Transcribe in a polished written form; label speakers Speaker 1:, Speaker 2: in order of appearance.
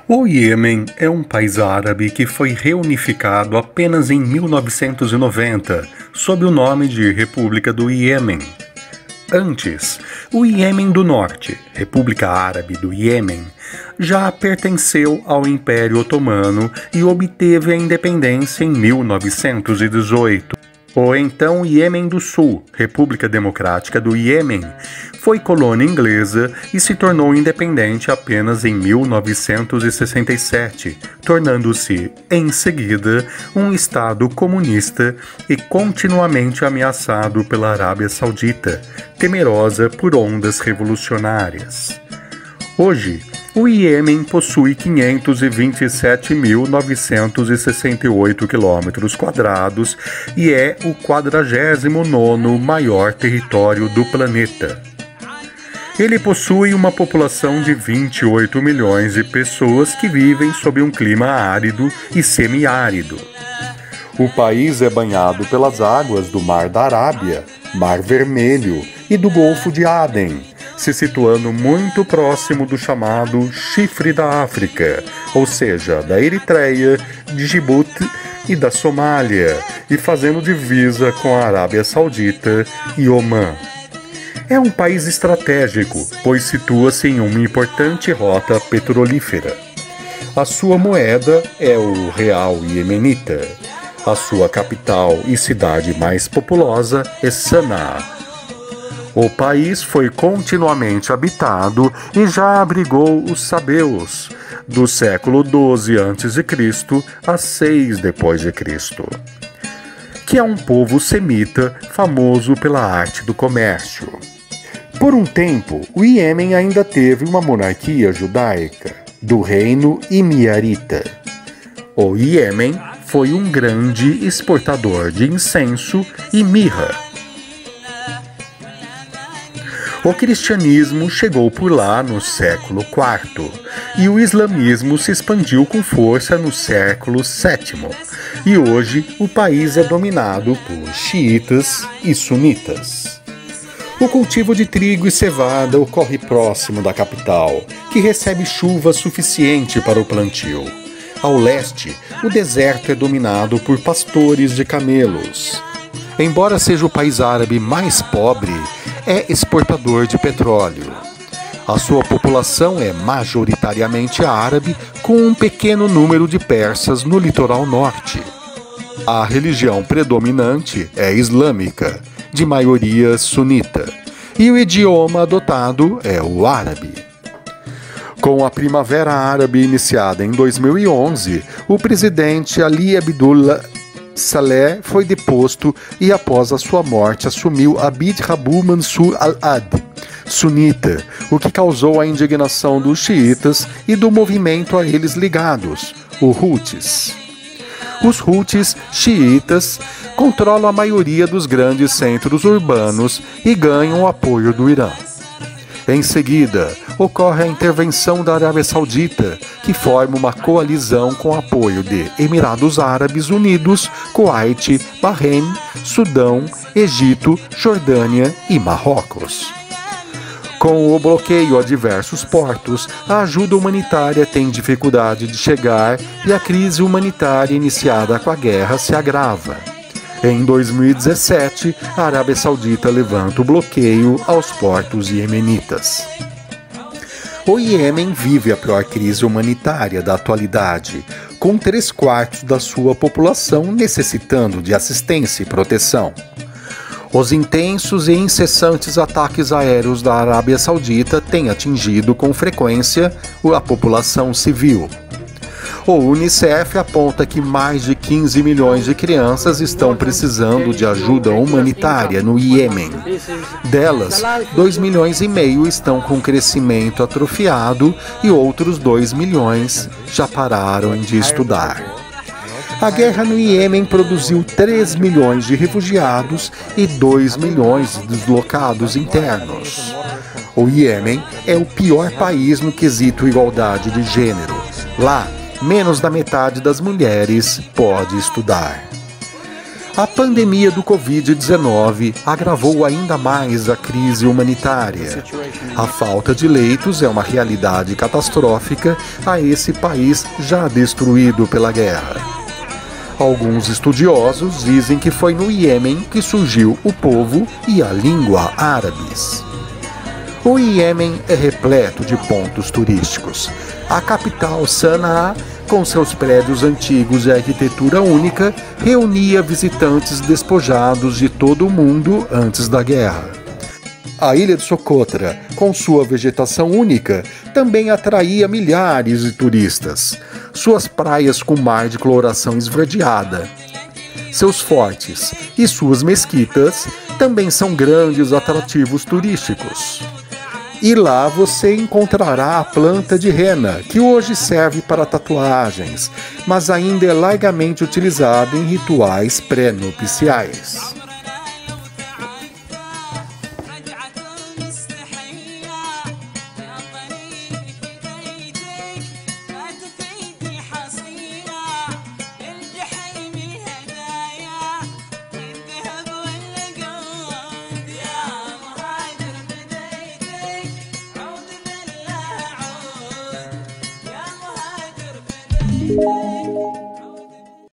Speaker 1: O Iêmen é um país árabe que foi reunificado apenas em 1990, sob o nome de República do Iêmen. Antes, o Iêmen do Norte, República Árabe do Iêmen, já pertenceu ao Império Otomano e obteve a independência em 1918. O então Iêmen do Sul, República Democrática do Iêmen, foi colônia inglesa e se tornou independente apenas em 1967, tornando-se, em seguida, um Estado comunista e continuamente ameaçado pela Arábia Saudita, temerosa por ondas revolucionárias. Hoje, o Iêmen possui 527.968 km² e é o 49º maior território do planeta. Ele possui uma população de 28 milhões de pessoas que vivem sob um clima árido e semiárido. O país é banhado pelas águas do Mar da Arábia, Mar Vermelho e do Golfo de Aden, se situando muito próximo do chamado Chifre da África, ou seja, da Eritreia, de Djibouti e da Somália, e fazendo divisa com a Arábia Saudita e Omã. É um país estratégico, pois situa-se em uma importante rota petrolífera. A sua moeda é o real iemenita. A sua capital e cidade mais populosa é Sanaa. O país foi continuamente habitado e já abrigou os sabeus, do século XII a.C. a 6 d.C., que é um povo semita famoso pela arte do comércio. Por um tempo, o Iêmen ainda teve uma monarquia judaica, do reino Imiarita. O Iêmen foi um grande exportador de incenso e mirra. O cristianismo chegou por lá no século IV e o islamismo se expandiu com força no século VII. E hoje o país é dominado por xiitas e sunitas. O cultivo de trigo e cevada ocorre próximo da capital, que recebe chuva suficiente para o plantio. Ao leste, o deserto é dominado por pastores de camelos. Embora seja o país árabe mais pobre, é exportador de petróleo. A sua população é majoritariamente árabe, com um pequeno número de persas no litoral norte. A religião predominante é islâmica, de maioria sunita, e o idioma adotado é o árabe. Com a Primavera Árabe iniciada em 2011, o presidente Ali Abdullah Saleh foi deposto e após a sua morte assumiu Abd Rabu Mansur al-Hadi, sunita, o que causou a indignação dos xiitas e do movimento a eles ligados, os Houthis. Os Houthis xiitas controlam a maioria dos grandes centros urbanos e ganham o apoio do Irã. Em seguida, ocorre a intervenção da Arábia Saudita, que forma uma coalizão com apoio de Emirados Árabes Unidos, Kuwait, Bahrein, Sudão, Egito, Jordânia e Marrocos. Com o bloqueio a diversos portos, a ajuda humanitária tem dificuldade de chegar e a crise humanitária iniciada com a guerra se agrava. Em 2017, a Arábia Saudita levanta o bloqueio aos portos iemenitas. O Iêmen vive a pior crise humanitária da atualidade, com 3/4 da sua população necessitando de assistência e proteção. Os intensos e incessantes ataques aéreos da Arábia Saudita têm atingido com frequência a população civil. O Unicef aponta que mais de 15 milhões de crianças estão precisando de ajuda humanitária no Iêmen. Delas, 2,5 milhões estão com crescimento atrofiado e outros 2 milhões já pararam de estudar. A guerra no Iêmen produziu 3 milhões de refugiados e 2 milhões de deslocados internos. O Iêmen é o pior país no quesito igualdade de gênero. Lá, menos da metade das mulheres pode estudar. A pandemia do Covid-19 agravou ainda mais a crise humanitária. A falta de leitos é uma realidade catastrófica a esse país já destruído pela guerra. Alguns estudiosos dizem que foi no Iêmen que surgiu o povo e a língua árabes. O Iêmen é repleto de pontos turísticos. A capital, Sanaa, com seus prédios antigos e arquitetura única, reunia visitantes despojados de todo o mundo antes da guerra. A ilha de Socotra, com sua vegetação única, também atraía milhares de turistas. Suas praias com mar de coloração esverdeada, seus fortes e suas mesquitas também são grandes atrativos turísticos. E lá você encontrará a planta de rena, que hoje serve para tatuagens, mas ainda é largamente utilizada em rituais pré-nupciais.
Speaker 2: Yeah.